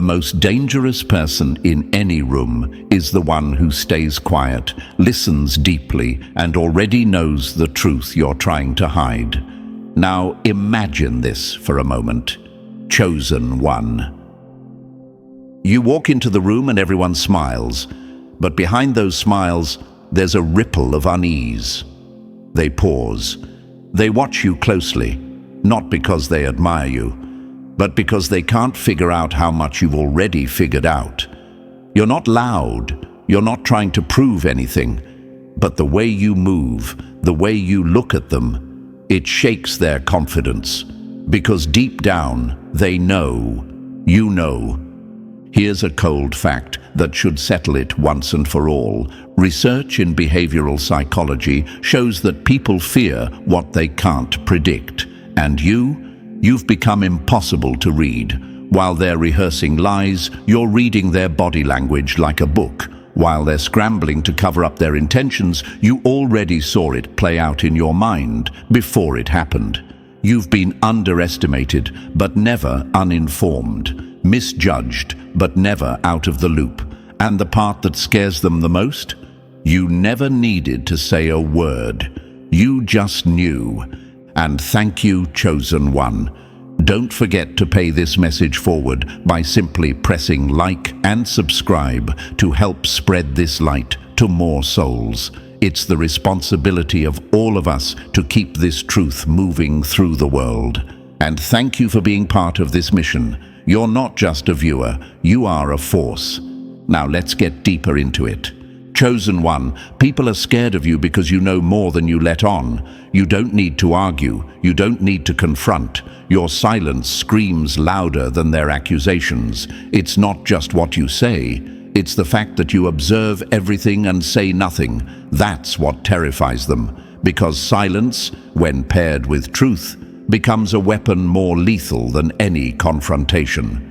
The most dangerous person in any room is the one who stays quiet, listens deeply, and already knows the truth you're trying to hide. Now imagine this for a moment. Chosen one. You walk into the room and everyone smiles, but behind those smiles, there's a ripple of unease. They pause. They watch you closely, not because they admire you, but because they can't figure out how much you've already figured out. You're not loud, you're not trying to prove anything, but the way you move, the way you look at them, it shakes their confidence, because deep down, they know, you know. Here's a cold fact that should settle it once and for all. Research in behavioral psychology shows that people fear what they can't predict, and you've become impossible to read. While they're rehearsing lies, you're reading their body language like a book. While they're scrambling to cover up their intentions, you already saw it play out in your mind before it happened. You've been underestimated, but never uninformed. Misjudged, but never out of the loop. And the part that scares them the most? You never needed to say a word. You just knew. And thank you, chosen one. Don't forget to pay this message forward by simply pressing like and subscribe to help spread this light to more souls. It's the responsibility of all of us to keep this truth moving through the world. And thank you for being part of this mission. You're not just a viewer, you are a force. Now let's get deeper into it. Chosen one, people are scared of you because you know more than you let on. You don't need to argue, you don't need to confront. Your silence screams louder than their accusations. It's not just what you say, it's the fact that you observe everything and say nothing. That's what terrifies them, because silence, when paired with truth, becomes a weapon more lethal than any confrontation.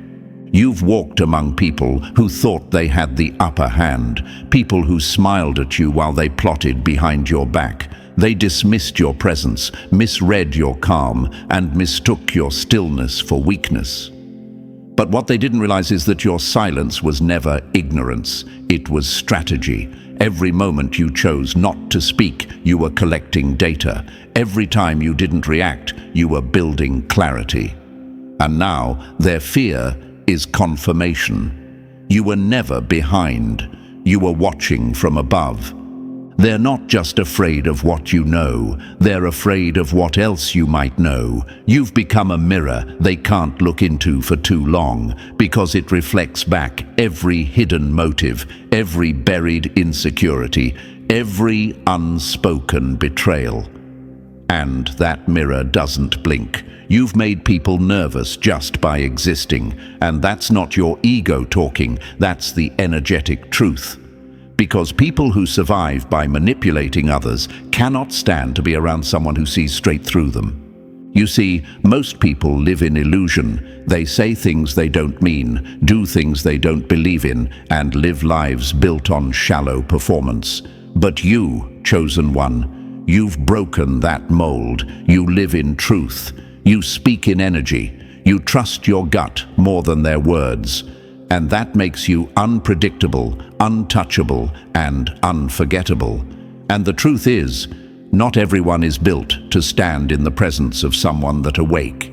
You've walked among people who thought they had the upper hand, people who smiled at you while they plotted behind your back. They dismissed your presence, misread your calm, and mistook your stillness for weakness. But what they didn't realize is that your silence was never ignorance, it was strategy. Every moment you chose not to speak, you were collecting data. Every time you didn't react, you were building clarity. And now, their fear is confirmation. You were never behind. You were watching from above. They're not just afraid of what you know, they're afraid of what else you might know. You've become a mirror they can't look into for too long, because it reflects back every hidden motive, every buried insecurity, every unspoken betrayal. And that mirror doesn't blink. You've made people nervous just by existing, and that's not your ego talking, that's the energetic truth. Because people who survive by manipulating others cannot stand to be around someone who sees straight through them. You see, most people live in illusion. They say things they don't mean, do things they don't believe in, and live lives built on shallow performance. But you, chosen one, you've broken that mold. You live in truth. You speak in energy. You trust your gut more than their words. And that makes you unpredictable, untouchable, and unforgettable. And the truth is, not everyone is built to stand in the presence of someone that awake.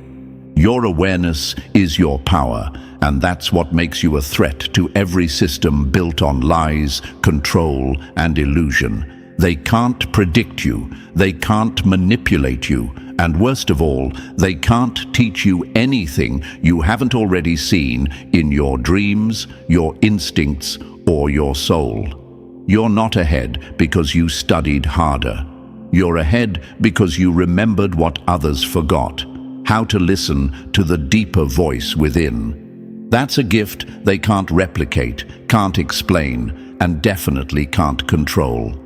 Your awareness is your power, and that's what makes you a threat to every system built on lies, control, and illusion. They can't predict you, they can't manipulate you, and worst of all, they can't teach you anything you haven't already seen in your dreams, your instincts, or your soul. You're not ahead because you studied harder. You're ahead because you remembered what others forgot, how to listen to the deeper voice within. That's a gift they can't replicate, can't explain, and definitely can't control.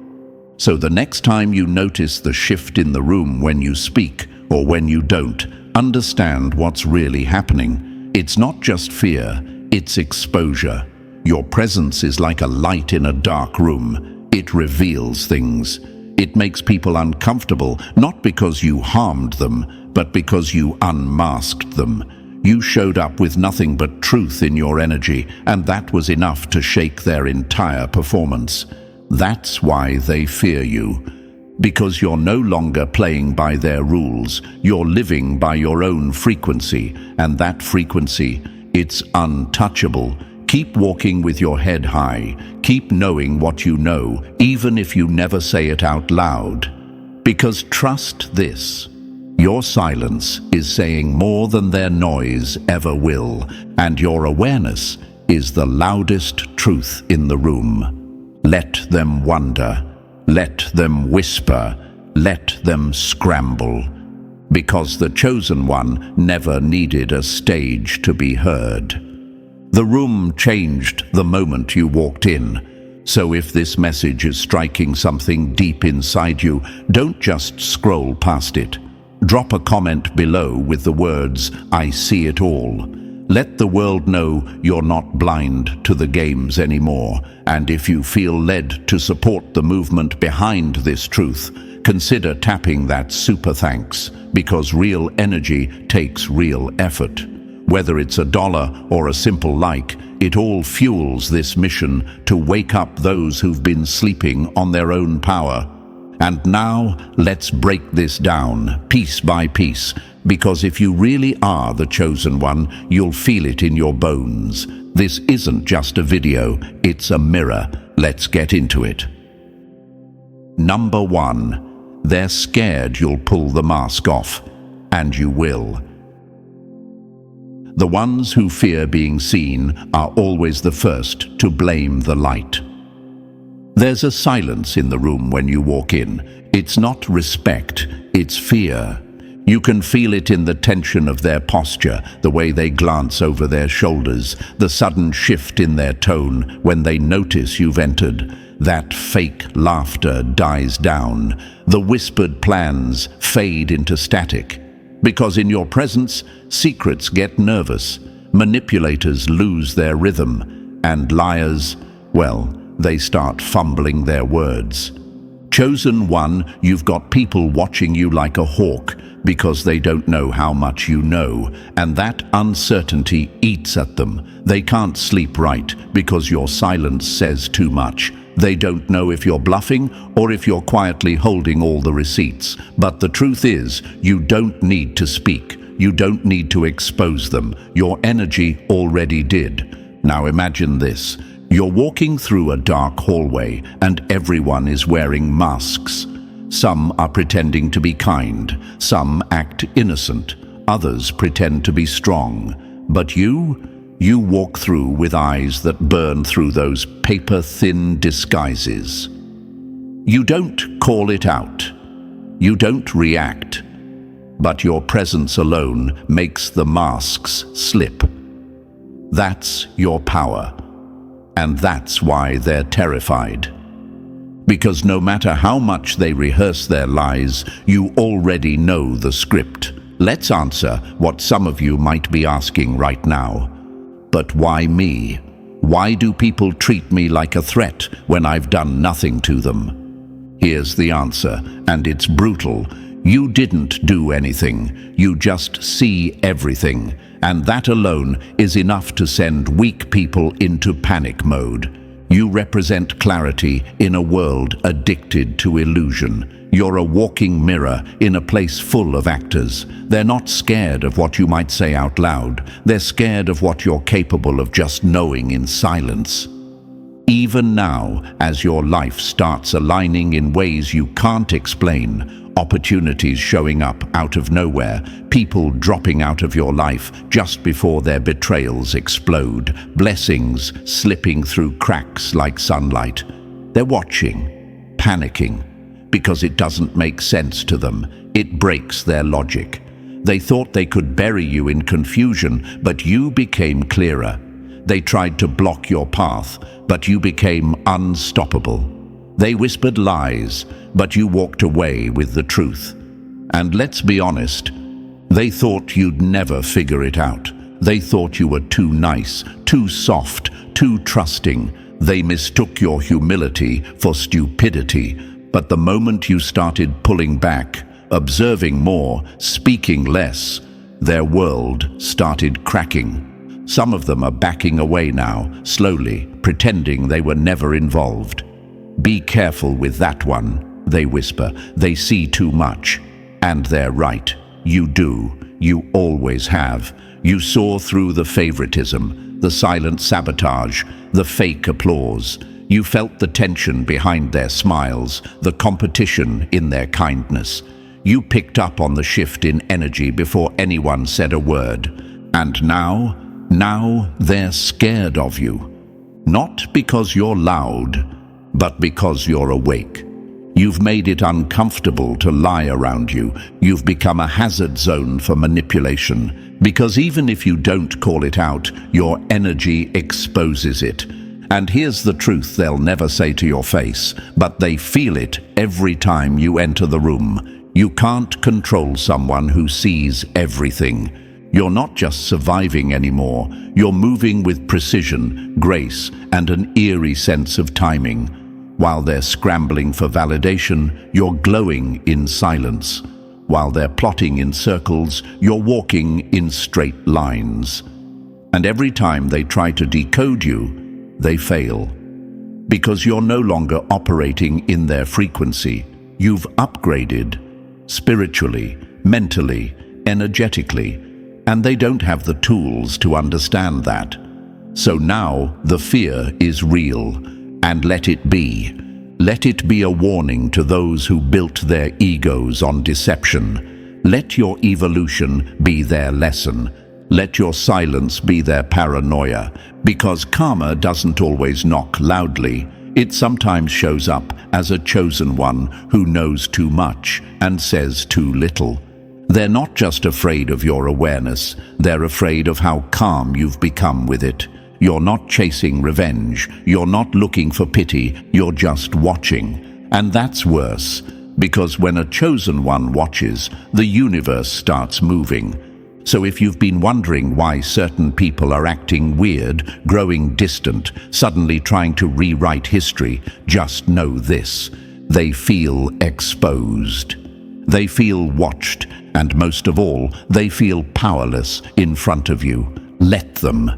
So the next time you notice the shift in the room when you speak or when you don't, understand what's really happening. It's not just fear, it's exposure. Your presence is like a light in a dark room. It reveals things. It makes people uncomfortable, not because you harmed them, but because you unmasked them. You showed up with nothing but truth in your energy, and that was enough to shake their entire performance. That's why they fear you. Because you're no longer playing by their rules, you're living by your own frequency, and that frequency, it's untouchable. Keep walking with your head high. Keep knowing what you know, even if you never say it out loud. Because trust this, your silence is saying more than their noise ever will, and your awareness is the loudest truth in the room. Let them wonder. Let them whisper, let them scramble, because the chosen one never needed a stage to be heard. The room changed the moment you walked in, so if this message is striking something deep inside you, don't just scroll past it. Drop a comment below with the words, "I see it all." Let the world know you're not blind to the games anymore, and if you feel led to support the movement behind this truth, consider tapping that super thanks, because real energy takes real effort. Whether it's $1 or a simple like, it all fuels this mission to wake up those who've been sleeping on their own power. And now, let's break this down, piece by piece, because if you really are the chosen one, you'll feel it in your bones. This isn't just a video, it's a mirror. Let's get into it. Number 1, they're scared you'll pull the mask off, and you will. The ones who fear being seen are always the first to blame the light. There's a silence in the room when you walk in. It's not respect, it's fear. You can feel it in the tension of their posture, the way they glance over their shoulders, the sudden shift in their tone when they notice you've entered. That fake laughter dies down. The whispered plans fade into static. Because in your presence, secrets get nervous, manipulators lose their rhythm, and liars, well, they start fumbling their words. Chosen one, you've got people watching you like a hawk because they don't know how much you know, and that uncertainty eats at them. They can't sleep right because your silence says too much. They don't know if you're bluffing or if you're quietly holding all the receipts. But the truth is, you don't need to speak. You don't need to expose them. Your energy already did. Now imagine this. You're walking through a dark hallway and everyone is wearing masks. Some are pretending to be kind, some act innocent, others pretend to be strong. But you walk through with eyes that burn through those paper-thin disguises. You don't call it out. You don't react. But your presence alone makes the masks slip. That's your power. And that's why they're terrified. Because no matter how much they rehearse their lies, you already know the script. Let's answer what some of you might be asking right now. But why me? Why do people treat me like a threat when I've done nothing to them? Here's the answer, and it's brutal. You didn't do anything. You just see everything. And that alone is enough to send weak people into panic mode. You represent clarity in a world addicted to illusion. You're a walking mirror in a place full of actors. They're not scared of what you might say out loud. They're scared of what you're capable of just knowing in silence. Even now, as your life starts aligning in ways you can't explain, opportunities showing up out of nowhere, people dropping out of your life just before their betrayals explode, blessings slipping through cracks like sunlight. They're watching, panicking, because it doesn't make sense to them. It breaks their logic. They thought they could bury you in confusion, but you became clearer. They tried to block your path, but you became unstoppable. They whispered lies, but you walked away with the truth. And let's be honest, they thought you'd never figure it out. They thought you were too nice, too soft, too trusting. They mistook your humility for stupidity. But the moment you started pulling back, observing more, speaking less, their world started cracking. Some of them are backing away now, slowly, pretending they were never involved. "Be careful with that one," they whisper. "They see too much." And they're right. You do. You always have. You saw through the favoritism, the silent sabotage, the fake applause. You felt the tension behind their smiles, the competition in their kindness. You picked up on the shift in energy before anyone said a word. And now they're scared of you. Not because you're loud, but because you're awake. You've made it uncomfortable to lie around you. You've become a hazard zone for manipulation. Because even if you don't call it out, your energy exposes it. And here's the truth they'll never say to your face, but they feel it every time you enter the room. You can't control someone who sees everything. You're not just surviving anymore. You're moving with precision, grace, and an eerie sense of timing. While they're scrambling for validation, you're glowing in silence. While they're plotting in circles, you're walking in straight lines. And every time they try to decode you, they fail. Because you're no longer operating in their frequency. You've upgraded, spiritually, mentally, energetically, and they don't have the tools to understand that. So now the fear is real. And let it be. Let it be a warning to those who built their egos on deception. Let your evolution be their lesson. Let your silence be their paranoia. Because karma doesn't always knock loudly. It sometimes shows up as a chosen one who knows too much and says too little. They're not just afraid of your awareness. They're afraid of how calm you've become with it. You're not chasing revenge. You're not looking for pity. You're just watching. And that's worse, because when a chosen one watches, the universe starts moving. So if you've been wondering why certain people are acting weird, growing distant, suddenly trying to rewrite history, just know this. They feel exposed. They feel watched. And most of all, they feel powerless in front of you. Let them.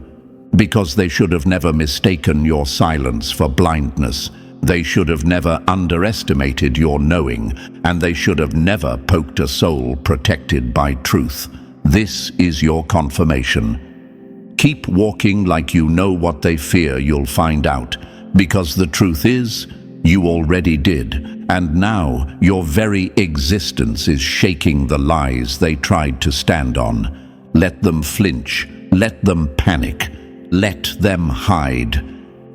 Because they should have never mistaken your silence for blindness. They should have never underestimated your knowing, and they should have never poked a soul protected by truth. This is your confirmation. Keep walking like you know what they fear you'll find out, because the truth is, you already did, and now your very existence is shaking the lies they tried to stand on. Let them flinch, let them panic. Let them hide,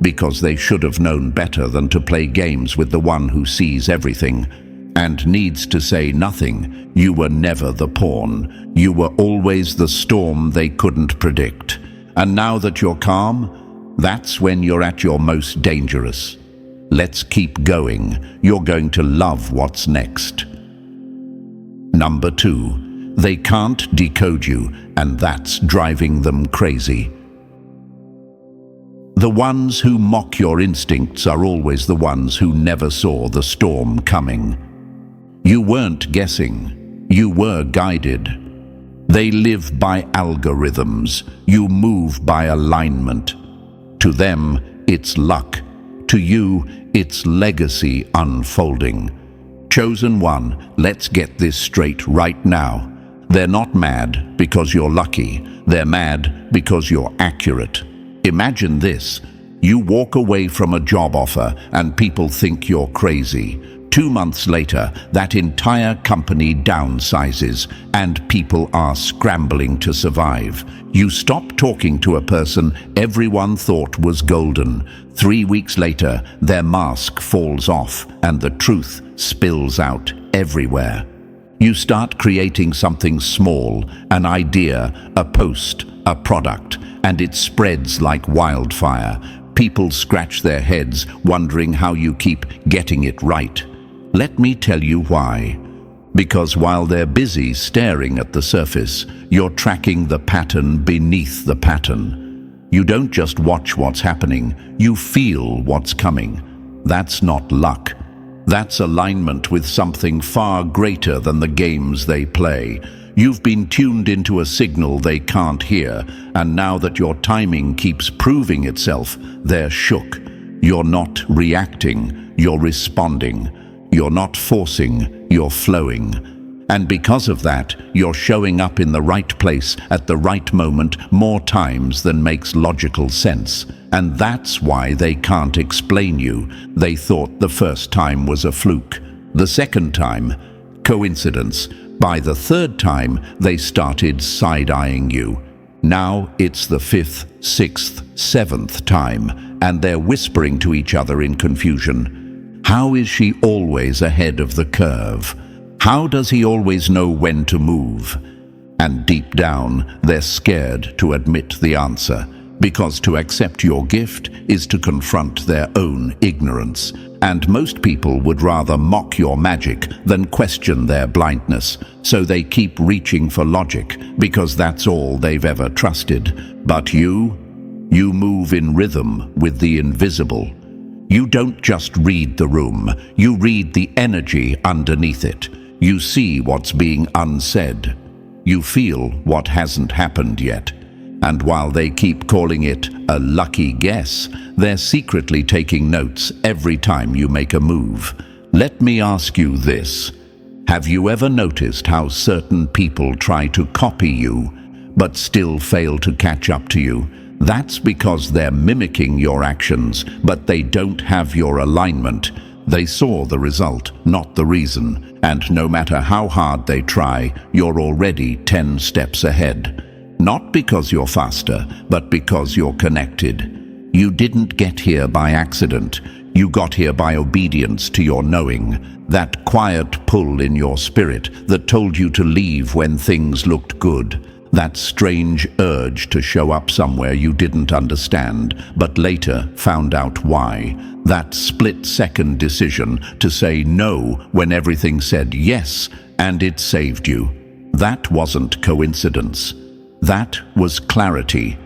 because they should have known better than to play games with the one who sees everything and needs to say nothing. You were never the pawn. You were always the storm they couldn't predict. And now that you're calm, that's when you're at your most dangerous. Let's keep going. You're going to love what's next. Number 2, they can't decode you, and that's driving them crazy. The ones who mock your instincts are always the ones who never saw the storm coming. You weren't guessing. You were guided. They live by algorithms. You move by alignment. To them, it's luck. To you, it's legacy unfolding. Chosen one, let's get this straight right now. They're not mad because you're lucky. They're mad because you're accurate. Imagine this. You walk away from a job offer and people think you're crazy. 2 months later, that entire company downsizes and people are scrambling to survive. You stop talking to a person everyone thought was golden. 3 weeks later, their mask falls off and the truth spills out everywhere. You start creating something small, an idea, a post, a product, and it spreads like wildfire. People scratch their heads, wondering how you keep getting it right. Let me tell you why. Because while they're busy staring at the surface, you're tracking the pattern beneath the pattern. You don't just watch what's happening, you feel what's coming. That's not luck. That's alignment with something far greater than the games they play. You've been tuned into a signal they can't hear, and now that your timing keeps proving itself, they're shook. You're not reacting, you're responding. You're not forcing, you're flowing. And because of that, you're showing up in the right place at the right moment more times than makes logical sense. And that's why they can't explain you. They thought the first time was a fluke. The second time, coincidence. By the third time, they started side-eyeing you. Now it's the fifth, sixth, seventh time, and they're whispering to each other in confusion. How is she always ahead of the curve? How does he always know when to move? And deep down, they're scared to admit the answer, because to accept your gift is to confront their own ignorance. And most people would rather mock your magic than question their blindness, so they keep reaching for logic, because that's all they've ever trusted. But you move in rhythm with the invisible. You don't just read the room, you read the energy underneath it. You see what's being unsaid. You feel what hasn't happened yet. And while they keep calling it a lucky guess, they're secretly taking notes every time you make a move. Let me ask you this. Have you ever noticed how certain people try to copy you, but still fail to catch up to you? That's because they're mimicking your actions, but they don't have your alignment. They saw the result, not the reason. And no matter how hard they try, you're already 10 steps ahead. Not because you're faster, but because you're connected. You didn't get here by accident. You got here by obedience to your knowing, that quiet pull in your spirit that told you to leave when things looked good, that strange urge to show up somewhere you didn't understand, but later found out why, that split-second decision to say no when everything said yes, and it saved you. That wasn't coincidence. That was clarity,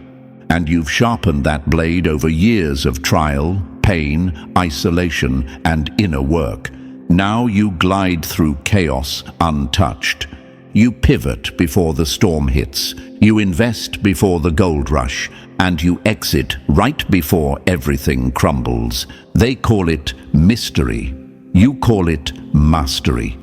and you've sharpened that blade over years of trial, pain, isolation, and inner work. Now you glide through chaos untouched. You pivot before the storm hits, you invest before the gold rush, and you exit right before everything crumbles. They call it mystery. You call it mastery.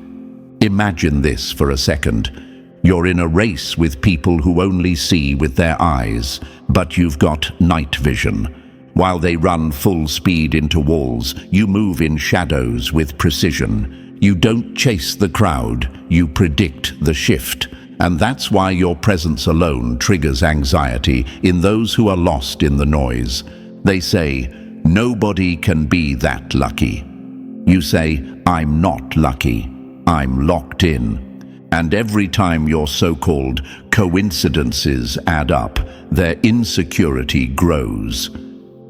Imagine this for a second. You're in a race with people who only see with their eyes, but you've got night vision. While they run full speed into walls, you move in shadows with precision. You don't chase the crowd, you predict the shift. And that's why your presence alone triggers anxiety in those who are lost in the noise. They say, nobody can be that lucky. You say, I'm not lucky, I'm locked in. And every time your so-called coincidences add up, their insecurity grows.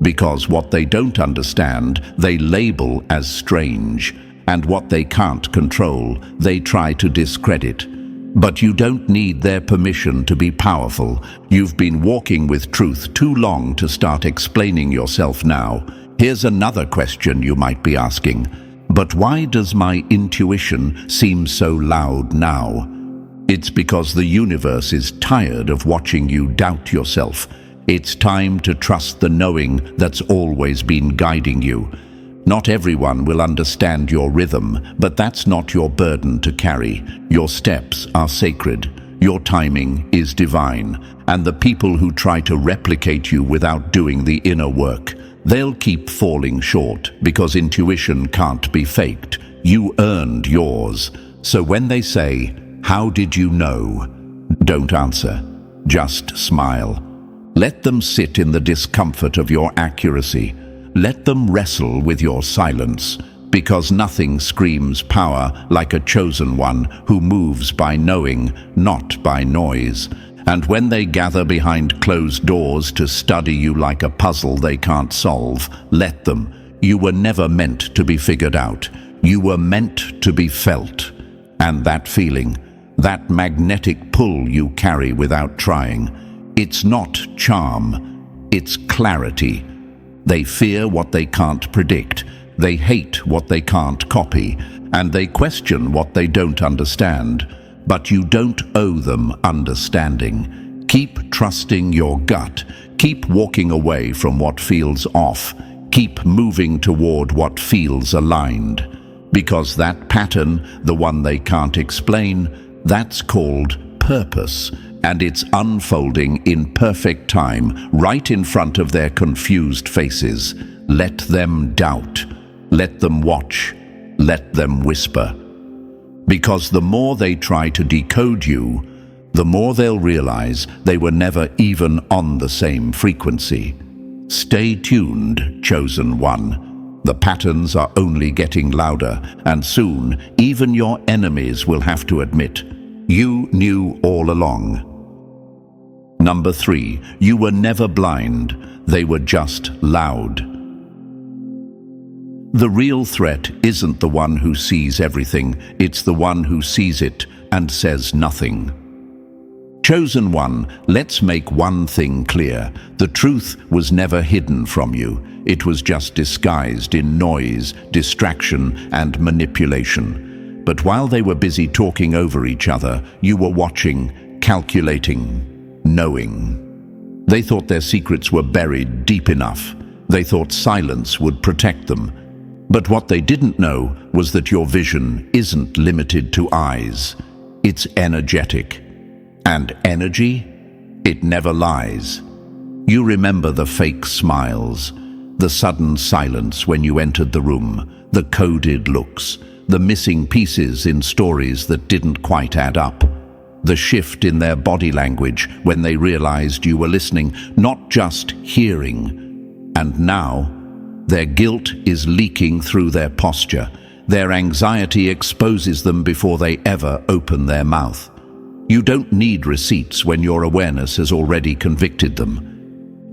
Because what they don't understand, they label as strange. And what they can't control, they try to discredit. But you don't need their permission to be powerful. You've been walking with truth too long to start explaining yourself now. Here's another question you might be asking. But why does my intuition seem so loud now? It's because the universe is tired of watching you doubt yourself. It's time to trust the knowing that's always been guiding you. Not everyone will understand your rhythm, but that's not your burden to carry. Your steps are sacred. Your timing is divine. And the people who try to replicate you without doing the inner work, they'll keep falling short because intuition can't be faked. You earned yours. So when they say, "How did you know?" don't answer. Just smile. Let them sit in the discomfort of your accuracy. Let them wrestle with your silence, because nothing screams power like a chosen one who moves by knowing, not by noise. And when they gather behind closed doors to study you like a puzzle they can't solve, let them. You were never meant to be figured out. You were meant to be felt. And that feeling, that magnetic pull you carry without trying, it's not charm, it's clarity. They fear what they can't predict. They hate what they can't copy. And they question what they don't understand. but you don't owe them understanding. Keep trusting your gut. Keep walking away from what feels off. Keep moving toward what feels aligned. Because that pattern, the one they can't explain, that's called purpose. And it's unfolding in perfect time, right in front of their confused faces. Let them doubt. Let them watch. Let them whisper. Because the more they try to decode you, the more they'll realize they were never even on the same frequency. Stay tuned, chosen one. The patterns are only getting louder, and soon even your enemies will have to admit, you knew all along. Number 3, you were never blind, they were just loud. The real threat isn't the one who sees everything, it's the one who sees it and says nothing. Chosen one, let's make one thing clear. The truth was never hidden from you. It was just disguised in noise, distraction, and manipulation. But while they were busy talking over each other, you were watching, calculating, knowing. They thought their secrets were buried deep enough. They thought silence would protect them. But what they didn't know was that your vision isn't limited to eyes. It's energetic. And energy? It never lies. You remember the fake smiles, the sudden silence when you entered the room, the coded looks, the missing pieces in stories that didn't quite add up, the shift in their body language when they realized you were listening, not just hearing. And now, their guilt is leaking through their posture. Their anxiety exposes them before they ever open their mouth. You don't need receipts when your awareness has already convicted them.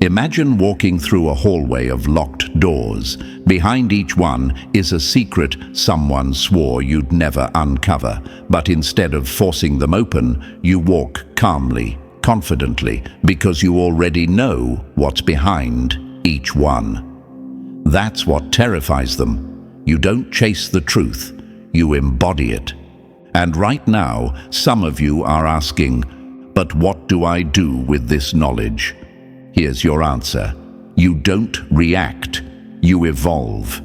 Imagine walking through a hallway of locked doors. Behind each one is a secret someone swore you'd never uncover. But instead of forcing them open, you walk calmly, confidently, because you already know what's behind each one. That's what terrifies them. You don't chase the truth, you embody it. And right now, some of you are asking, but what do I do with this knowledge? Here's your answer. You don't react, you evolve.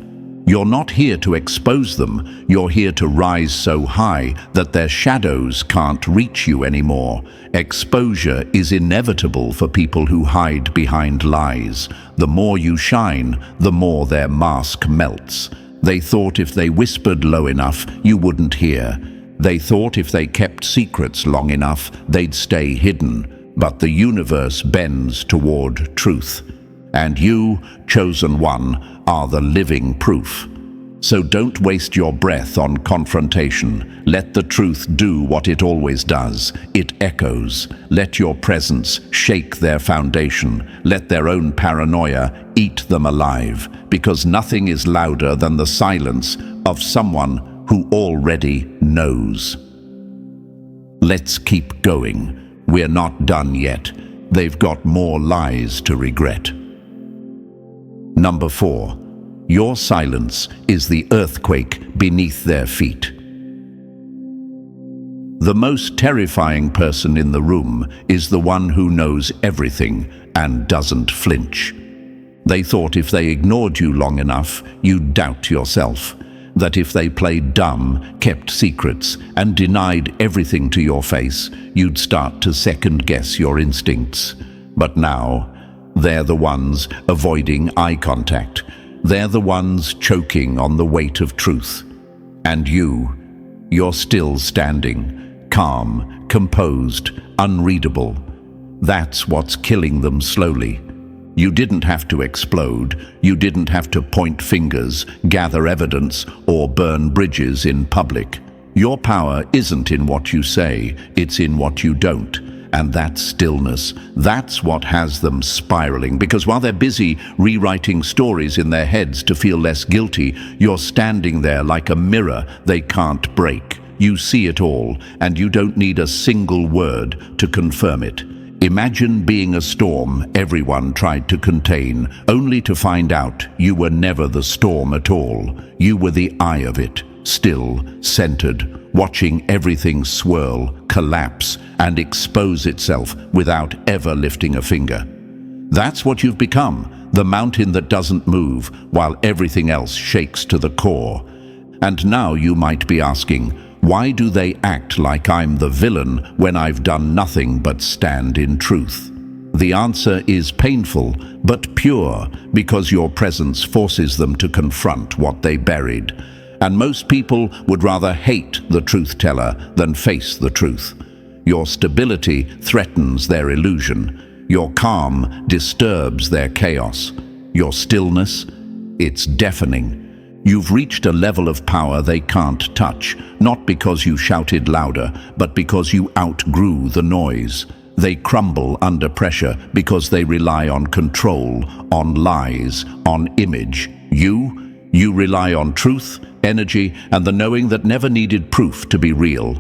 You're not here to expose them, you're here to rise so high that their shadows can't reach you anymore. Exposure is inevitable for people who hide behind lies. The more you shine, the more their mask melts. They thought if they whispered low enough, you wouldn't hear. They thought if they kept secrets long enough, they'd stay hidden. But the universe bends toward truth. And you, chosen one, are the living proof. So don't waste your breath on confrontation. Let the truth do what it always does. It echoes. Let your presence shake their foundation. Let their own paranoia eat them alive. Because nothing is louder than the silence of someone who already knows. Let's keep going. We're not done yet. They've got more lies to regret. Number 4. Your silence is the earthquake beneath their feet. The most terrifying person in the room is the one who knows everything and doesn't flinch. They thought if they ignored you long enough, you'd doubt yourself. That if they played dumb, kept secrets, and denied everything to your face, you'd start to second-guess your instincts. But now, they're the ones avoiding eye contact. They're the ones choking on the weight of truth. And you're still standing, calm, composed, unreadable. That's what's killing them slowly. You didn't have to explode. You didn't have to point fingers, gather evidence, or burn bridges in public. Your power isn't in what you say, it's in what you don't. And that stillness, that's what has them spiraling. Because while they're busy rewriting stories in their heads to feel less guilty, you're standing there like a mirror they can't break. You see it all, and you don't need a single word to confirm it. Imagine being a storm everyone tried to contain, only to find out you were never the storm at all. You were the eye of it, still, centered, watching everything swirl, collapse and expose itself without ever lifting a finger. That's what you've become, the mountain that doesn't move while everything else shakes to the core. And now you might be asking, why do they act like I'm the villain when I've done nothing but stand in truth? The answer is painful, but pure, because your presence forces them to confront what they buried. And most people would rather hate the truth teller than face the truth. Your stability threatens their illusion. Your calm disturbs their chaos. Your stillness, it's deafening. You've reached a level of power they can't touch, not because you shouted louder, but because you outgrew the noise. They crumble under pressure because they rely on control, on lies, on image. You rely on truth, energy, and the knowing that never needed proof to be real.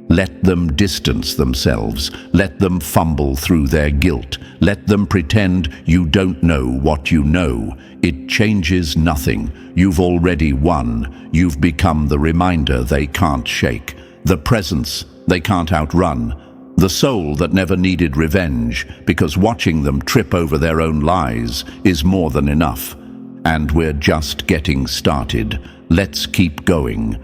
Let them distance themselves. Let them fumble through their guilt. Let them pretend you don't know what you know. It changes nothing. You've already won. You've become the reminder they can't shake, the presence they can't outrun, the soul that never needed revenge, because watching them trip over their own lies is more than enough. And we're just getting started. Let's keep going.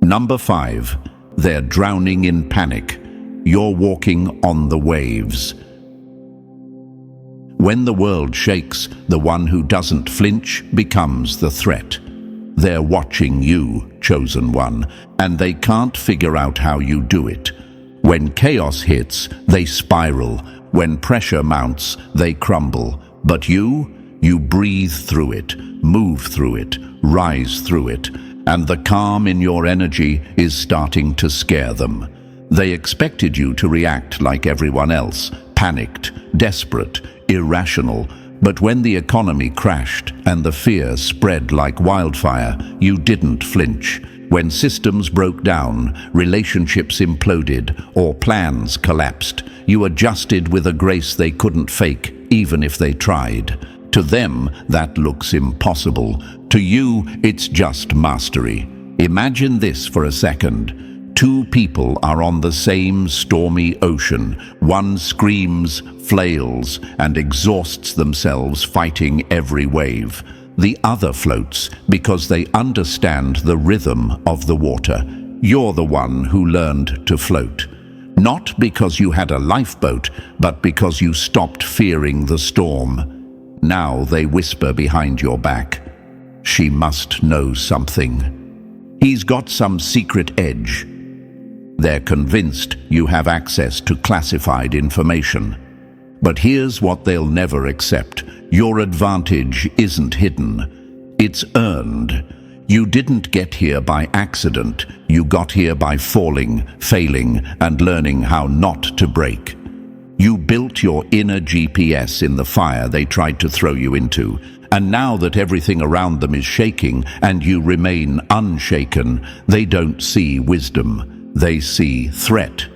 Number 5. They're drowning in panic. You're walking on the waves. When the world shakes, the one who doesn't flinch becomes the threat. They're watching you, chosen one, and they can't figure out how you do it. When chaos hits, they spiral. When pressure mounts, they crumble. But you breathe through it, move through it, rise through it, and the calm in your energy is starting to scare them. They expected you to react like everyone else, panicked, desperate, irrational. But when the economy crashed and the fear spread like wildfire, you didn't flinch. When systems broke down, relationships imploded, or plans collapsed, you adjusted with a grace they couldn't fake, even if they tried. To them, that looks impossible. To you, it's just mastery. Imagine this for a second. 2 people are on the same stormy ocean. One screams, flails, and exhausts themselves fighting every wave. The other floats because they understand the rhythm of the water. You're the one who learned to float. Not because you had a lifeboat, but because you stopped fearing the storm. Now they whisper behind your back, "She must know something. He's got some secret edge." They're convinced you have access to classified information. But here's what they'll never accept. Your advantage isn't hidden. It's earned. You didn't get here by accident. You got here by falling, failing, and learning how not to break. You built your inner GPS in the fire they tried to throw you into. And now that everything around them is shaking and you remain unshaken, they don't see wisdom. They see threat.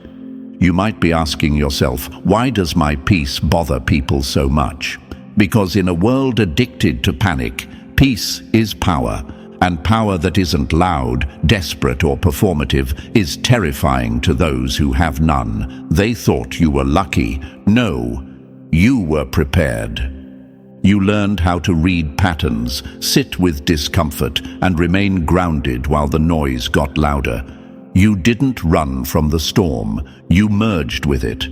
You might be asking yourself, why does my peace bother people so much? Because in a world addicted to panic, peace is power. And power that isn't loud, desperate, or performative is terrifying to those who have none. They thought you were lucky. No, you were prepared. You learned how to read patterns, sit with discomfort, and remain grounded while the noise got louder. You didn't run from the storm, you merged with it.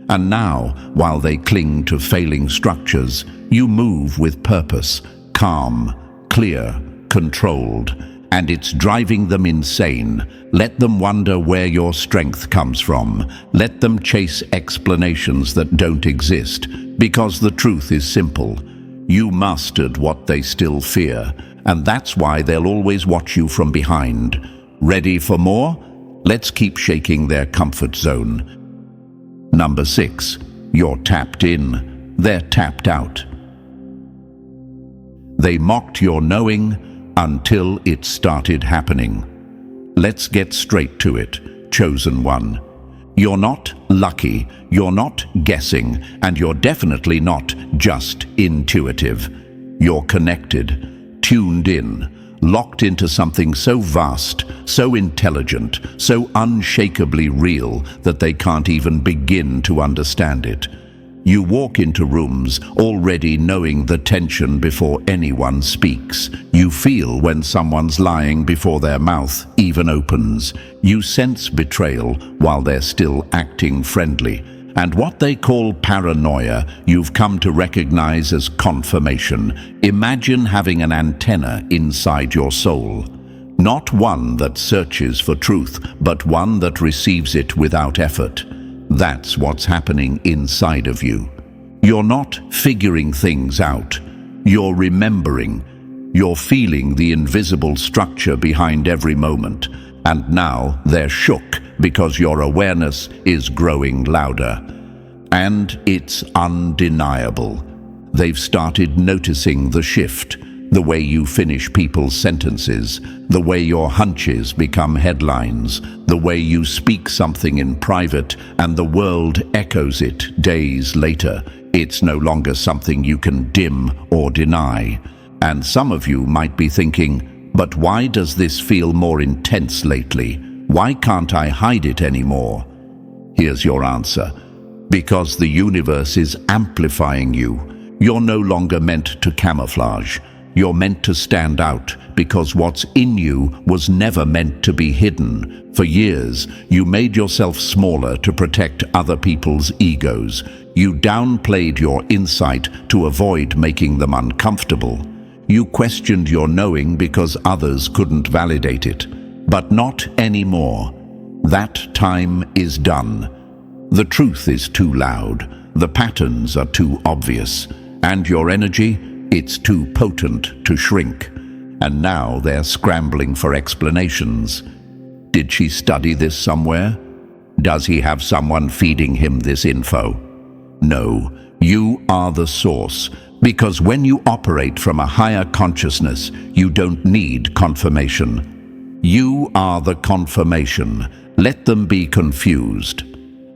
And now, while they cling to failing structures, you move with purpose, calm, clear, controlled, and it's driving them insane. Let them wonder where your strength comes from. Let them chase explanations that don't exist, because the truth is simple. You mastered what they still fear, and that's why they'll always watch you from behind. Ready for more? Let's keep shaking their comfort zone. Number 6. You're tapped in. They're tapped out. They mocked your knowing until it started happening. Let's get straight to it, chosen one. You're not lucky, you're not guessing, and you're definitely not just intuitive. You're connected, tuned in, locked into something so vast, so intelligent, so unshakably real that they can't even begin to understand it. You walk into rooms already knowing the tension before anyone speaks. You feel when someone's lying before their mouth even opens. You sense betrayal while they're still acting friendly. And what they call paranoia, you've come to recognize as confirmation. Imagine having an antenna inside your soul. Not one that searches for truth, but one that receives it without effort. That's what's happening inside of you. You're not figuring things out. You're remembering. You're feeling the invisible structure behind every moment. And now they're shook because your awareness is growing louder. And it's undeniable. They've started noticing the shift. The way you finish people's sentences, the way your hunches become headlines, the way you speak something in private and the world echoes it days later. It's no longer something you can dim or deny. And some of you might be thinking, but why does this feel more intense lately? Why can't I hide it anymore? Here's your answer. Because the universe is amplifying you. You're no longer meant to camouflage. You're meant to stand out because what's in you was never meant to be hidden. For years, you made yourself smaller to protect other people's egos. You downplayed your insight to avoid making them uncomfortable. You questioned your knowing because others couldn't validate it. But not anymore. That time is done. The truth is too loud. The patterns are too obvious. And your energy, it's too potent to shrink. And now they're scrambling for explanations. Did she study this somewhere? Does he have someone feeding him this info? No, you are the source. Because when you operate from a higher consciousness, you don't need confirmation. You are the confirmation. Let them be confused.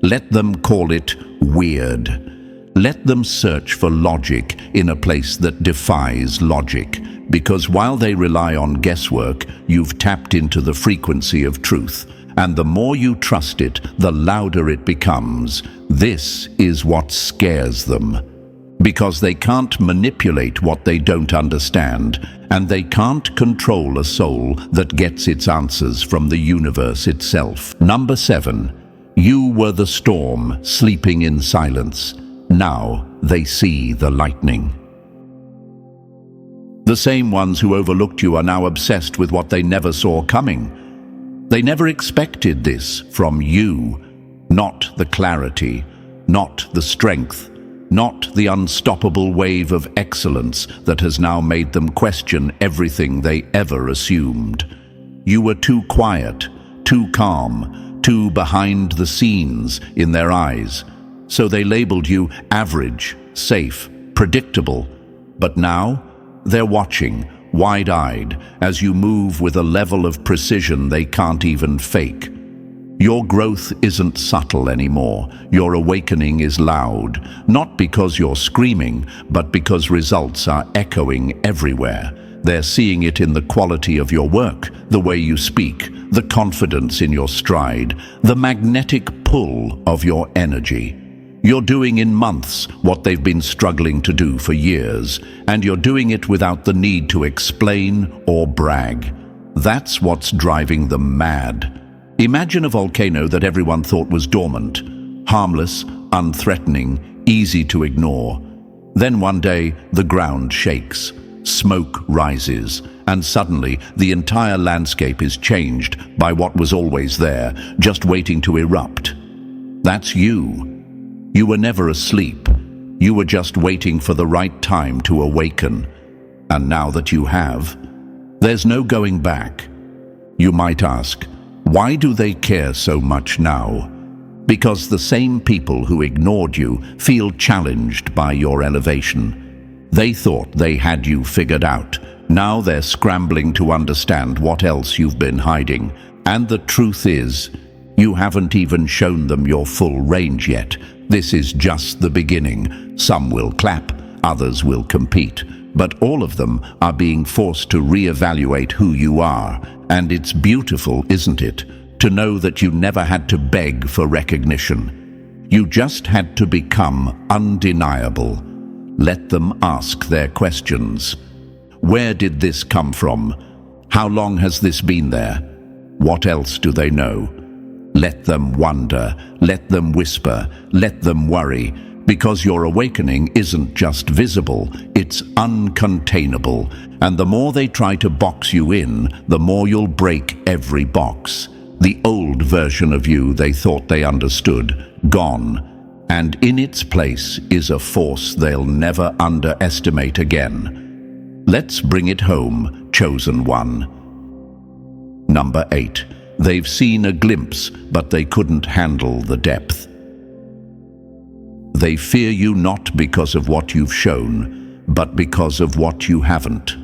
Let them call it weird. Let them search for logic in a place that defies logic, because while they rely on guesswork, you've tapped into the frequency of truth, and the more you trust it, the louder it becomes. This is what scares them, because they can't manipulate what they don't understand, and they can't control a soul that gets its answers from the universe itself. Number 7. You were the storm, sleeping in silence. Now they see the lightning. The same ones who overlooked you are now obsessed with what they never saw coming. They never expected this from you. Not the clarity, not the strength, not the unstoppable wave of excellence that has now made them question everything they ever assumed. You were too quiet, too calm, too behind the scenes in their eyes. So they labeled you average, safe, predictable. But now, they're watching, wide-eyed, as you move with a level of precision they can't even fake. Your growth isn't subtle anymore. Your awakening is loud, not because you're screaming, but because results are echoing everywhere. They're seeing it in the quality of your work, the way you speak, the confidence in your stride, the magnetic pull of your energy. You're doing in months what they've been struggling to do for years, and you're doing it without the need to explain or brag. That's what's driving them mad. Imagine a volcano that everyone thought was dormant, harmless, unthreatening, easy to ignore. Then one day, the ground shakes, smoke rises, and suddenly the entire landscape is changed by what was always there, just waiting to erupt. That's you. You were never asleep. You were just waiting for the right time to awaken. And now that you have, there's no going back. You might ask, why do they care so much now? Because the same people who ignored you feel challenged by your elevation. They thought they had you figured out. Now they're scrambling to understand what else you've been hiding. And the truth is, you haven't even shown them your full range yet. This is just the beginning. Some will clap, others will compete. but all of them are being forced to reevaluate who you are. And it's beautiful, isn't it, to know that you never had to beg for recognition. You just had to become undeniable. Let them ask their questions. Where did this come from? How long has this been there? What else do they know? Let them wonder, let them whisper, let them worry, because your awakening isn't just visible, it's uncontainable. And the more they try to box you in, the more you'll break every box. The old version of you they thought they understood, gone. And in its place is a force they'll never underestimate again. Let's bring it home, chosen one. Number 8. They've seen a glimpse, but they couldn't handle the depth. They fear you not because of what you've shown, but because of what you haven't.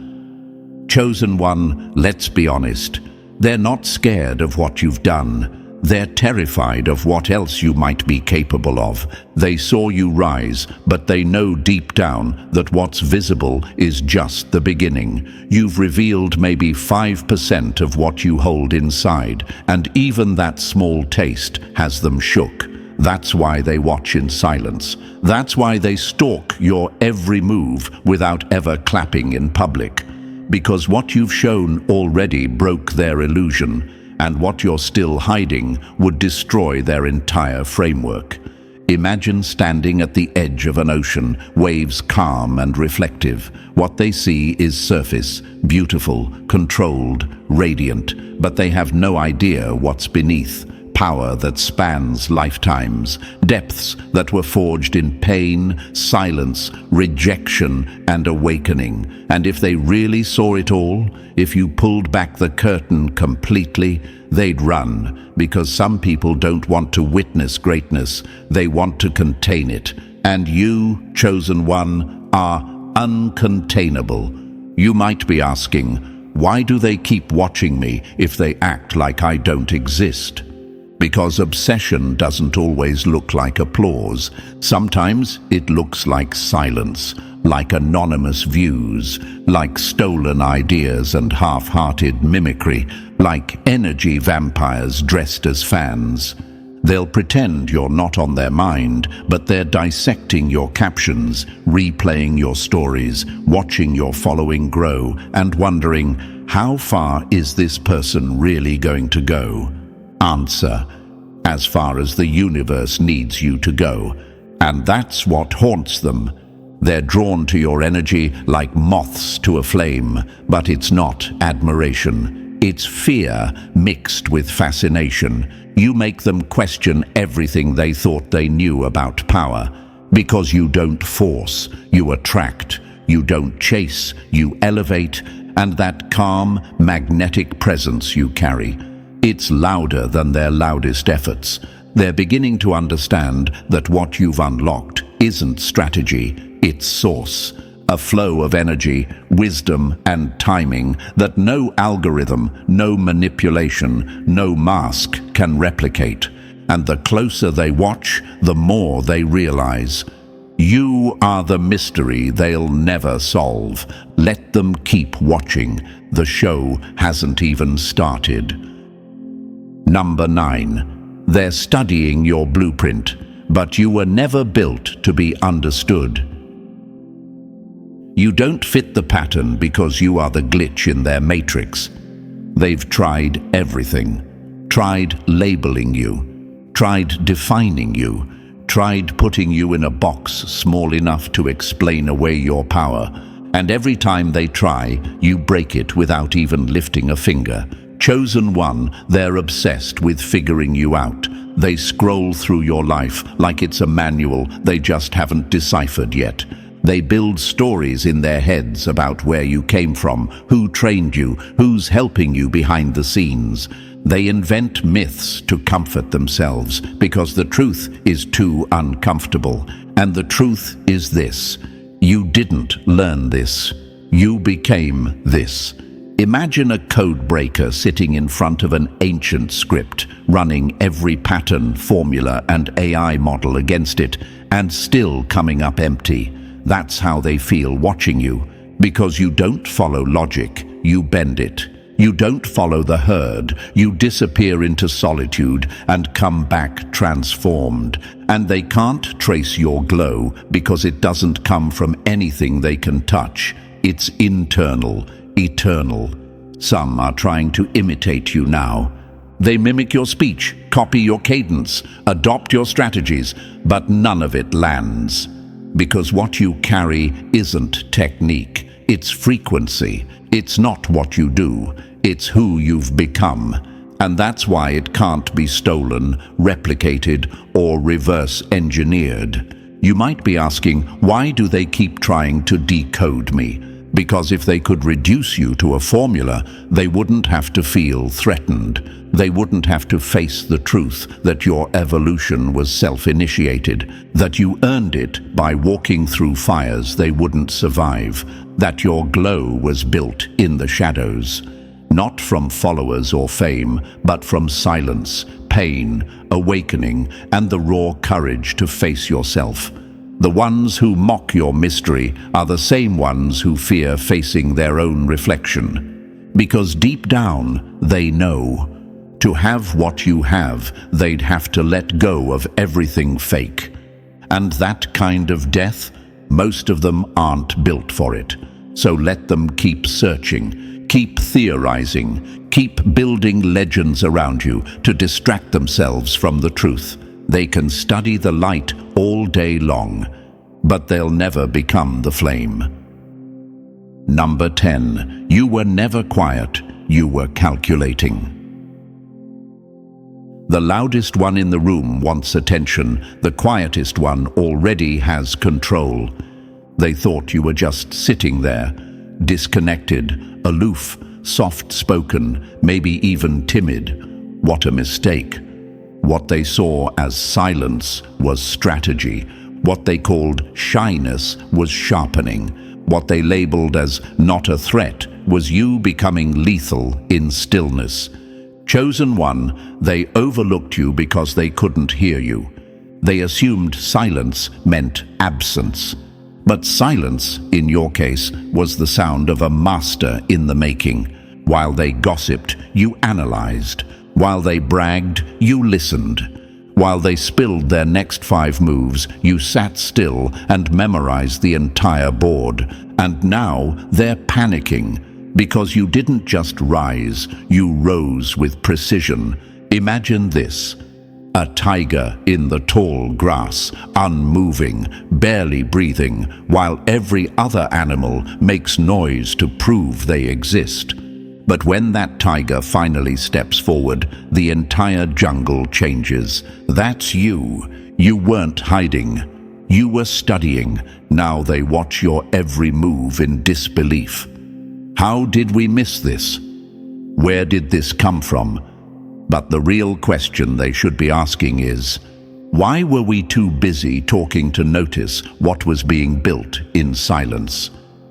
Chosen one, let's be honest. They're not scared of what you've done. They're terrified of what else you might be capable of. They saw you rise, but they know deep down that what's visible is just the beginning. You've revealed maybe 5% of what you hold inside, and even that small taste has them shook. That's why they watch in silence. That's why they stalk your every move without ever clapping in public. Because what you've shown already broke their illusion, and what you're still hiding would destroy their entire framework. Imagine standing at the edge of an ocean, waves calm and reflective. What they see is surface, beautiful, controlled, radiant, but they have no idea what's beneath. Power that spans lifetimes, depths that were forged in pain, silence, rejection, and awakening. And if they really saw it all, if you pulled back the curtain completely, they'd run, because some people don't want to witness greatness, they want to contain it. And you, chosen one, are uncontainable. You might be asking, why do they keep watching me if they act like I don't exist? Because obsession doesn't always look like applause. Sometimes it looks like silence, like anonymous views, like stolen ideas and half-hearted mimicry, like energy vampires dressed as fans. They'll pretend you're not on their mind, but they're dissecting your captions, replaying your stories, watching your following grow, and wondering, how far is this person really going to go? Answer: as far as the universe needs you to go. And that's what haunts them. They're drawn to your energy like moths to a flame, but it's not admiration. It's fear mixed with fascination. You make them question everything they thought they knew about power. Because you don't force, you attract. You don't chase, you elevate. And that calm, magnetic presence you carry, it's louder than their loudest efforts. They're beginning to understand that what you've unlocked isn't strategy, it's source. A flow of energy, wisdom, and timing that no algorithm, no manipulation, no mask can replicate. And the closer they watch, the more they realize. You are the mystery they'll never solve. Let them keep watching. The show hasn't even started. Number 9. They're studying your blueprint, but you were never built to be understood. You don't fit the pattern because you are the glitch in their matrix. They've tried everything. Tried labeling you. Tried defining you. Tried putting you in a box small enough to explain away your power. And every time they try, you break it without even lifting a finger. Chosen one, they're obsessed with figuring you out. They scroll through your life like it's a manual they just haven't deciphered yet. They build stories in their heads about where you came from, who trained you, who's helping you behind the scenes. They invent myths to comfort themselves because the truth is too uncomfortable. And the truth is this: you didn't learn this. You became this. Imagine a code breaker sitting in front of an ancient script, running every pattern, formula, and AI model against it, and still coming up empty. That's how they feel watching you. Because you don't follow logic, you bend it. You don't follow the herd, you disappear into solitude and come back transformed. And they can't trace your glow because it doesn't come from anything they can touch. It's internal, eternal. Some are trying to imitate you now. They mimic your speech, copy your cadence, adopt your strategies, but none of it lands. Because what you carry isn't technique, it's frequency. It's not what you do, it's who you've become. And that's why it can't be stolen, replicated, or reverse engineered. You might be asking, why do they keep trying to decode me? Because if they could reduce you to a formula, they wouldn't have to feel threatened. They wouldn't have to face the truth that your evolution was self-initiated, that you earned it by walking through fires they wouldn't survive, that your glow was built in the shadows. Not from followers or fame, but from silence, pain, awakening, and the raw courage to face yourself. The ones who mock your mystery are the same ones who fear facing their own reflection. Because deep down, they know. To have what you have, they'd have to let go of everything fake. And that kind of death, most of them aren't built for it. So let them keep searching, keep theorizing, keep building legends around you to distract themselves from the truth. They can study the light all day long, but they'll never become the flame. Number 10. You were never quiet, you were calculating. The loudest one in the room wants attention, the quietest one already has control. They thought you were just sitting there, disconnected, aloof, soft-spoken, maybe even timid. What a mistake. What they saw as silence was strategy. What they called shyness was sharpening. What they labeled as not a threat was you becoming lethal in stillness. Chosen one, they overlooked you because they couldn't hear you. They assumed silence meant absence. But silence, in your case, was the sound of a master in the making. While they gossiped, you analyzed. While they bragged, you listened. While they spilled their next 5 moves, you sat still and memorized the entire board. And now they're panicking. Because you didn't just rise, you rose with precision. Imagine this. A tiger in the tall grass, unmoving, barely breathing, while every other animal makes noise to prove they exist. But when that tiger finally steps forward, the entire jungle changes. That's you. You weren't hiding. You were studying. Now they watch your every move in disbelief. How did we miss this? Where did this come from? But the real question they should be asking is, why were we too busy talking to notice what was being built in silence?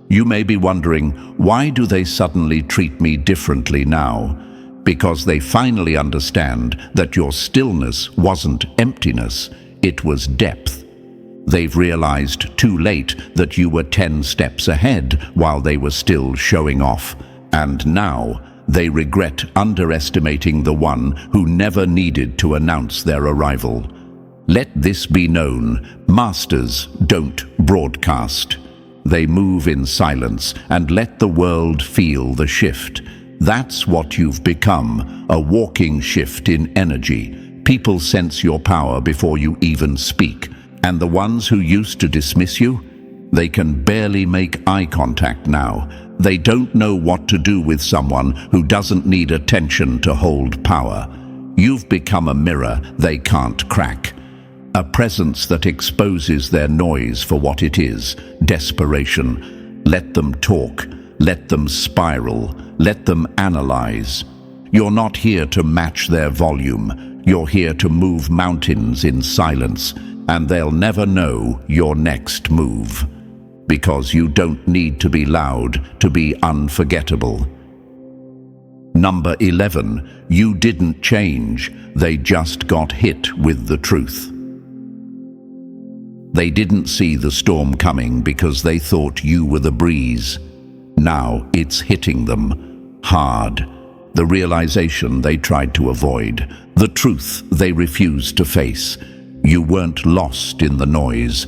You may be wondering, why do they suddenly treat me differently now? Because they finally understand that your stillness wasn't emptiness, it was depth. They've realized too late that you were 10 steps ahead while they were still showing off. And now they regret underestimating the one who never needed to announce their arrival. Let this be known, masters don't broadcast. They move in silence and let the world feel the shift. That's what you've become, a walking shift in energy. People sense your power before you even speak. And the ones who used to dismiss you, they can barely make eye contact now. They don't know what to do with someone who doesn't need attention to hold power. You've become a mirror they can't crack. A presence that exposes their noise for what it is, desperation. Let them talk, let them spiral, let them analyze. You're not here to match their volume. You're here to move mountains in silence. And they'll never know your next move. Because you don't need to be loud to be unforgettable. Number 11, you didn't change, they just got hit with the truth. They didn't see the storm coming because they thought you were the breeze. Now it's hitting them hard. The realization they tried to avoid, the truth they refused to face. You weren't lost in the noise.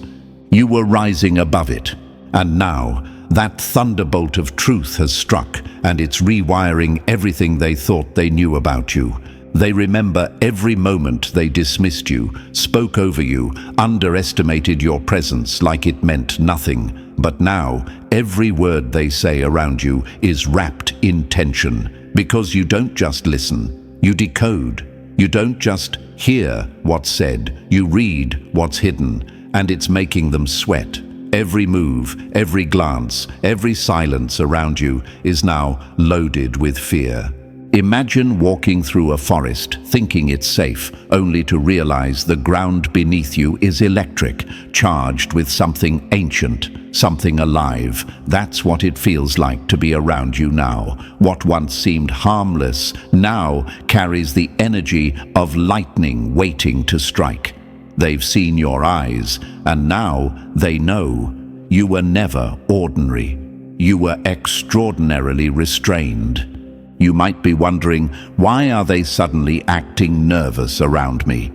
You were rising above it. And now, that thunderbolt of truth has struck, and it's rewiring everything they thought they knew about you. They remember every moment they dismissed you, spoke over you, underestimated your presence like it meant nothing. But now, every word they say around you is wrapped in tension, because you don't just listen, you decode. You don't just hear what's said, you read what's hidden, and it's making them sweat. Every move, every glance, every silence around you is now loaded with fear. Imagine walking through a forest, thinking it's safe, only to realize the ground beneath you is electric, charged with something ancient, something alive. That's what it feels like to be around you now. What once seemed harmless now carries the energy of lightning waiting to strike. They've seen your eyes, and now they know you were never ordinary. You were extraordinarily restrained. You might be wondering, why are they suddenly acting nervous around me?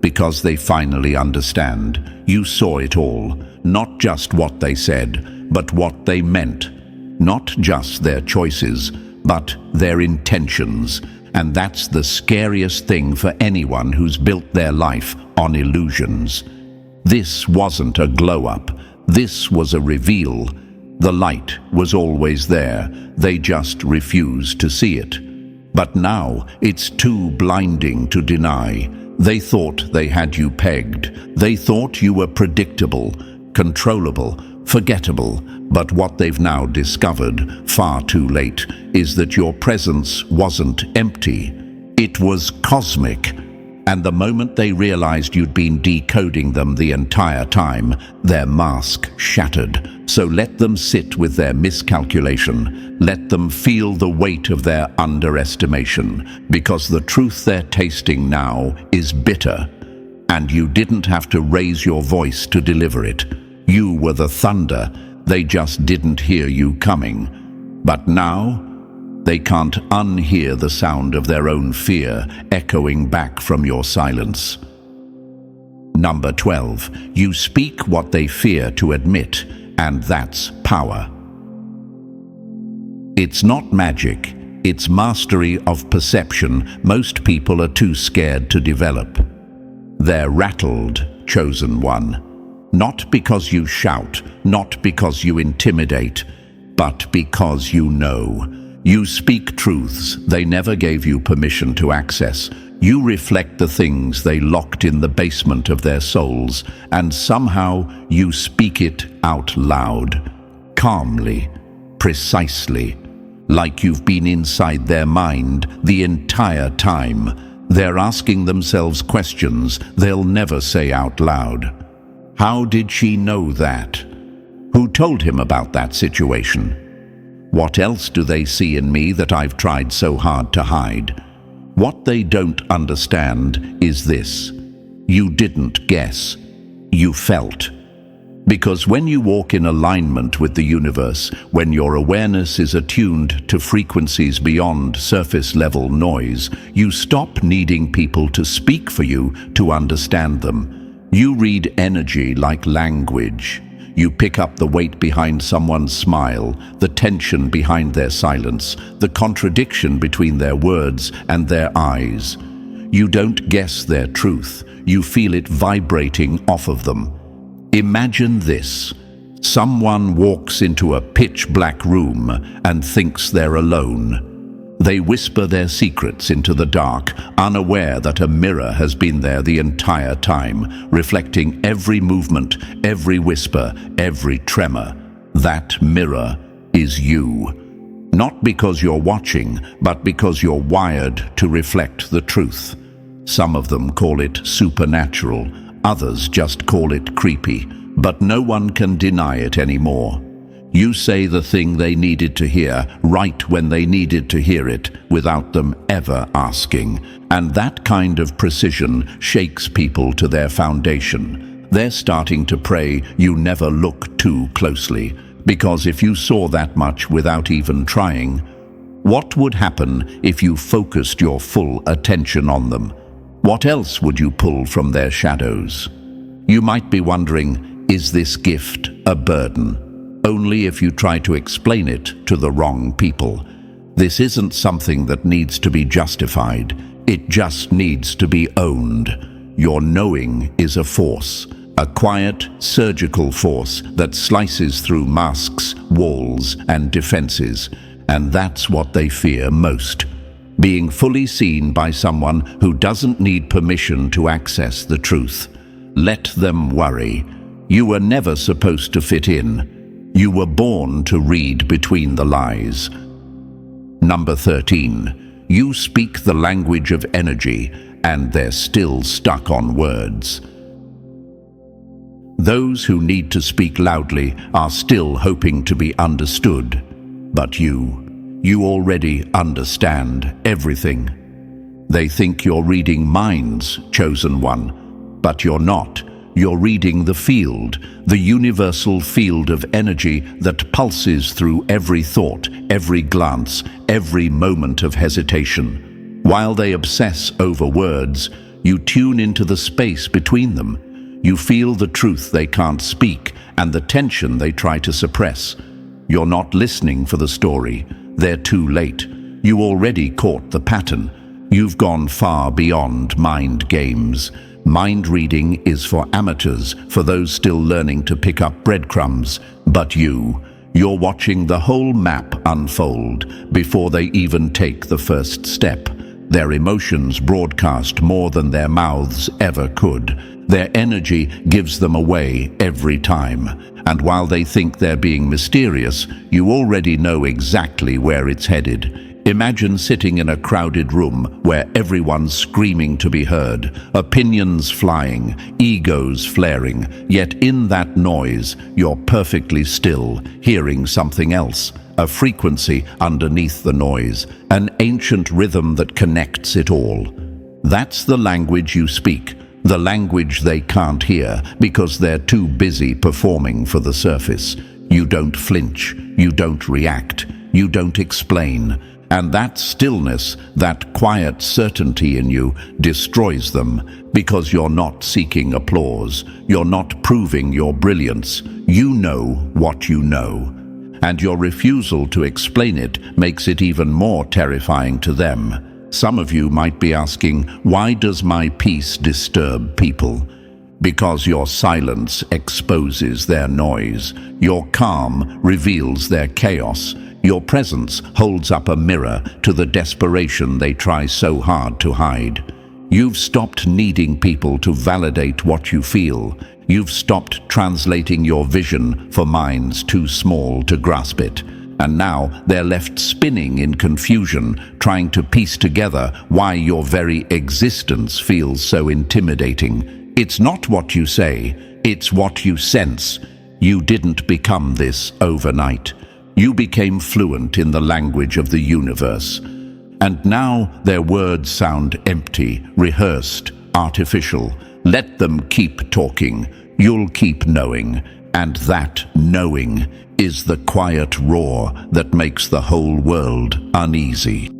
Because they finally understand. You saw it all, not just what they said, but what they meant. Not just their choices, but their intentions. And that's the scariest thing for anyone who's built their life on illusions. This wasn't a glow-up. This was a reveal. The light was always there. They just refused to see it. But now it's too blinding to deny. They thought they had you pegged. They thought you were predictable, controllable, forgettable. But what they've now discovered, far too late, is that your presence wasn't empty. It was cosmic. And the moment they realized you'd been decoding them the entire time, their mask shattered. So let them sit with their miscalculation. Let them feel the weight of their underestimation, because the truth they're tasting now is bitter. And you didn't have to raise your voice to deliver it. You were the thunder. They just didn't hear you coming. But now, they can't unhear the sound of their own fear echoing back from your silence. Number 12. You speak what they fear to admit, and that's power. It's not magic. It's mastery of perception most people are too scared to develop. They're rattled, chosen one. Not because you shout, not because you intimidate, but because you know. You speak truths they never gave you permission to access. You reflect the things they locked in the basement of their souls, and somehow you speak it out loud, calmly, precisely, like you've been inside their mind the entire time. They're asking themselves questions they'll never say out loud. How did she know that? Who told him about that situation? What else do they see in me that I've tried so hard to hide? What they don't understand is this. You didn't guess. You felt. Because when you walk in alignment with the universe, when your awareness is attuned to frequencies beyond surface-level noise, you stop needing people to speak for you to understand them. You read energy like language. You pick up the weight behind someone's smile, the tension behind their silence, the contradiction between their words and their eyes. You don't guess their truth. You feel it vibrating off of them. Imagine this. Someone walks into a pitch-black room and thinks they're alone. They whisper their secrets into the dark, unaware that a mirror has been there the entire time, reflecting every movement, every whisper, every tremor. That mirror is you. Not because you're watching, but because you're wired to reflect the truth. Some of them call it supernatural, others just call it creepy, but no one can deny it anymore. You say the thing they needed to hear right when they needed to hear it without them ever asking. And that kind of precision shakes people to their foundation. They're starting to pray you never look too closely, Because if you saw that much without even trying, what would happen if you focused your full attention on them? What else would you pull from their shadows? You might be wondering, is this gift a burden? Only if you try to explain it to the wrong people. This isn't something that needs to be justified. It just needs to be owned. Your knowing is a force, a quiet, surgical force that slices through masks, walls, and defenses. And that's what they fear most. Being fully seen by someone who doesn't need permission to access the truth. Let them worry. You were never supposed to fit in. You were born to read between the lies. Number 13. You speak the language of energy, and they're still stuck on words. Those who need to speak loudly are still hoping to be understood. But you already understand everything. They think you're reading minds, chosen one, but you're not. You're reading the field, the universal field of energy that pulses through every thought, every glance, every moment of hesitation. While they obsess over words, you tune into the space between them. You feel the truth they can't speak and the tension they try to suppress. You're not listening for the story. They're too late. You already caught the pattern. You've gone far beyond mind games. Mind reading is for amateurs, for those still learning to pick up breadcrumbs. But you're watching the whole map unfold before they even take the first step. Their emotions broadcast more than their mouths ever could. Their energy gives them away every time. And while they think they're being mysterious, you already know exactly where it's headed. Imagine sitting in a crowded room where everyone's screaming to be heard, opinions flying, egos flaring, yet in that noise, you're perfectly still, hearing something else, a frequency underneath the noise, an ancient rhythm that connects it all. That's the language you speak, the language they can't hear because they're too busy performing for the surface. You don't flinch, you don't react, you don't explain. And that stillness, that quiet certainty in you destroys them because you're not seeking applause. You're not proving your brilliance. You know what you know. And your refusal to explain it makes it even more terrifying to them. Some of you might be asking, why does my peace disturb people? Because your silence exposes their noise. Your calm reveals their chaos. Your presence holds up a mirror to the desperation they try so hard to hide. You've stopped needing people to validate what you feel. You've stopped translating your vision for minds too small to grasp it. And now they're left spinning in confusion, trying to piece together why your very existence feels so intimidating. It's not what you say, it's what you sense. You didn't become this overnight. You became fluent in the language of the universe. And now their words sound empty, rehearsed, artificial. Let them keep talking. You'll keep knowing. And that knowing is the quiet roar that makes the whole world uneasy.